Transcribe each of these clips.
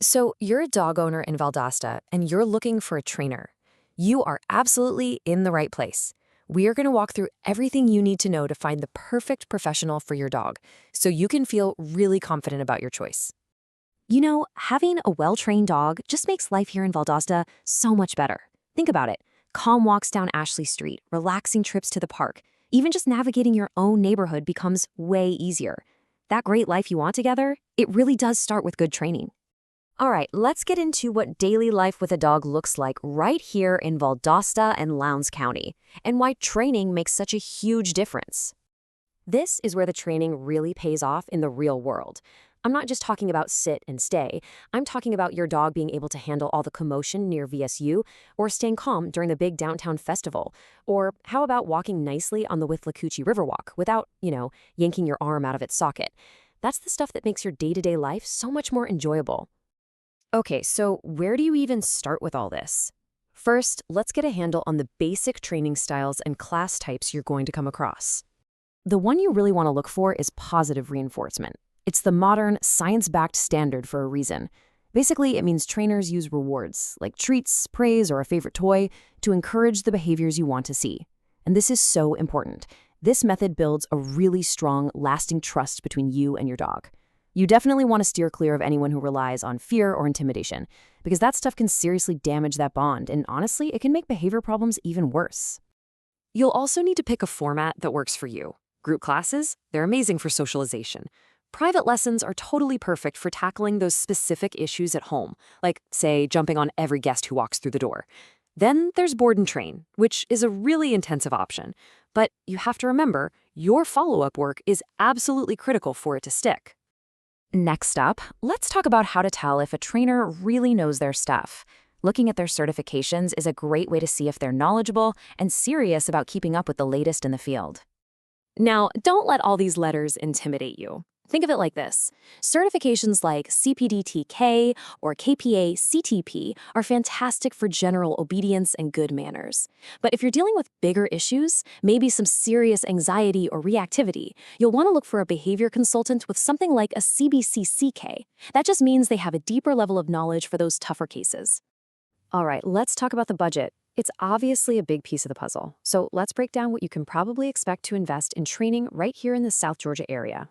So, you're a dog owner in Valdosta and you're looking for a trainer. You are absolutely in the right place. We are going to walk through everything you need to know to find the perfect professional for your dog so you can feel really confident about your choice. Having a well-trained dog just makes life here in Valdosta so much better. Think about it. Calm walks down Ashley Street, relaxing trips to the park, even just navigating your own neighborhood becomes way easier. That great life you want together, it really does start with good training. All right, let's get into what daily life with a dog looks like right here in Valdosta and Lowndes County, and why training makes such a huge difference. This is where the training really pays off in the real world. I'm not just talking about sit and stay. I'm talking about your dog being able to handle all the commotion near VSU, or staying calm during the big downtown festival, or how about walking nicely on the Withlacoochee Riverwalk without, yanking your arm out of its socket. That's the stuff that makes your day-to-day life so much more enjoyable. Okay, so where do you even start with all this? First, let's get a handle on the basic training styles and class types you're going to come across. The one you really want to look for is positive reinforcement. It's the modern, science-backed standard for a reason. Basically, it means trainers use rewards, like treats, praise, or a favorite toy, to encourage the behaviors you want to see. And this is so important. This method builds a really strong, lasting trust between you and your dog. You definitely want to steer clear of anyone who relies on fear or intimidation, because that stuff can seriously damage that bond, and honestly, it can make behavior problems even worse. You'll also need to pick a format that works for you. Group classes, they're amazing for socialization. Private lessons are totally perfect for tackling those specific issues at home, like, say, jumping on every guest who walks through the door. Then there's board and train, which is a really intensive option. But you have to remember, your follow-up work is absolutely critical for it to stick. Next up, let's talk about how to tell if a trainer really knows their stuff. Looking at their certifications is a great way to see if they're knowledgeable and serious about keeping up with the latest in the field. Now, don't let all these letters intimidate you. Think of it like this. Certifications like CPDTK or KPA CTP are fantastic for general obedience and good manners. But if you're dealing with bigger issues, maybe some serious anxiety or reactivity, you'll want to look for a behavior consultant with something like a CBCCK. That just means they have a deeper level of knowledge for those tougher cases. All right, let's talk about the budget. It's obviously a big piece of the puzzle. So let's break down what you can probably expect to invest in training right here in the South Georgia area.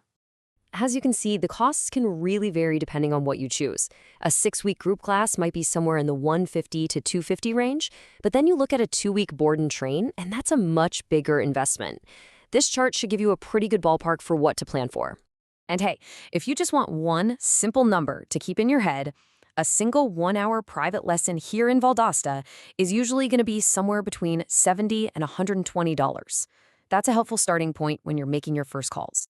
As you can see, the costs can really vary depending on what you choose. A 6-week group class might be somewhere in the $150 to $250 range, but then you look at a 2-week board and train, and that's a much bigger investment. This chart should give you a pretty good ballpark for what to plan for. And hey, if you just want one simple number to keep in your head, a single 1-hour private lesson here in Valdosta is usually going to be somewhere between $70 and $120. That's a helpful starting point when you're making your first calls.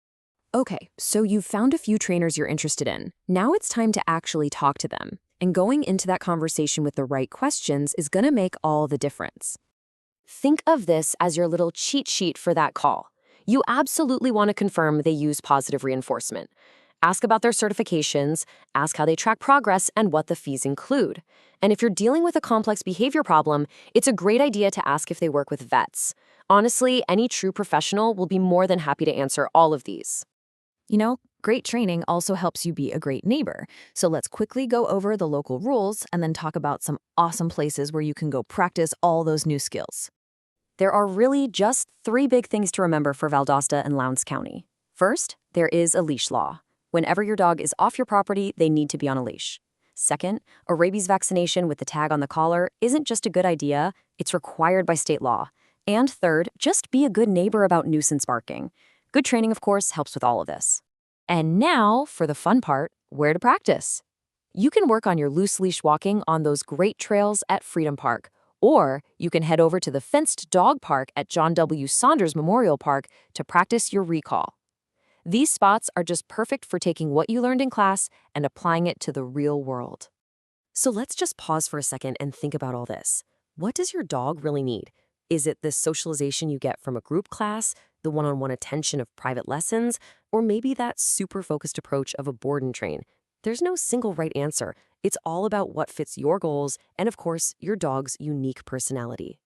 Okay, so you've found a few trainers you're interested in. Now it's time to actually talk to them. And going into that conversation with the right questions is going to make all the difference. Think of this as your little cheat sheet for that call. You absolutely want to confirm they use positive reinforcement. Ask about their certifications, ask how they track progress, and what the fees include. And if you're dealing with a complex behavior problem, it's a great idea to ask if they work with vets. Honestly, any true professional will be more than happy to answer all of these. Great training also helps you be a great neighbor. So let's quickly go over the local rules and then talk about some awesome places where you can go practice all those new skills. There are really just 3 big things to remember for Valdosta and Lowndes County. First, there is a leash law. Whenever your dog is off your property, they need to be on a leash. Second, a rabies vaccination with the tag on the collar isn't just a good idea, it's required by state law. And third, just be a good neighbor about nuisance barking. Good training, of course, helps with all of this. And now, for the fun part, where to practice. You can work on your loose leash walking on those great trails at Freedom Park, or you can head over to the fenced dog park at John W. Saunders Memorial Park to practice your recall. These spots are just perfect for taking what you learned in class and applying it to the real world. So let's just pause for a second and think about all this. What does your dog really need? Is it the socialization you get from a group class, the one-on-one attention of private lessons, or maybe that super focused approach of a board and train? There's no single right answer. It's all about what fits your goals and, of course, your dog's unique personality.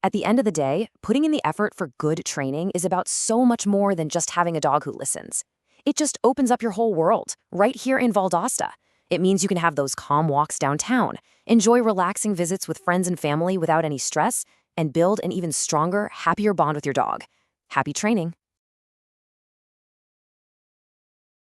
At the end of the day, putting in the effort for good training is about so much more than just having a dog who listens. It just opens up your whole world, right here in Valdosta. It means you can have those calm walks downtown, enjoy relaxing visits with friends and family without any stress, and build an even stronger, happier bond with your dog. Happy training!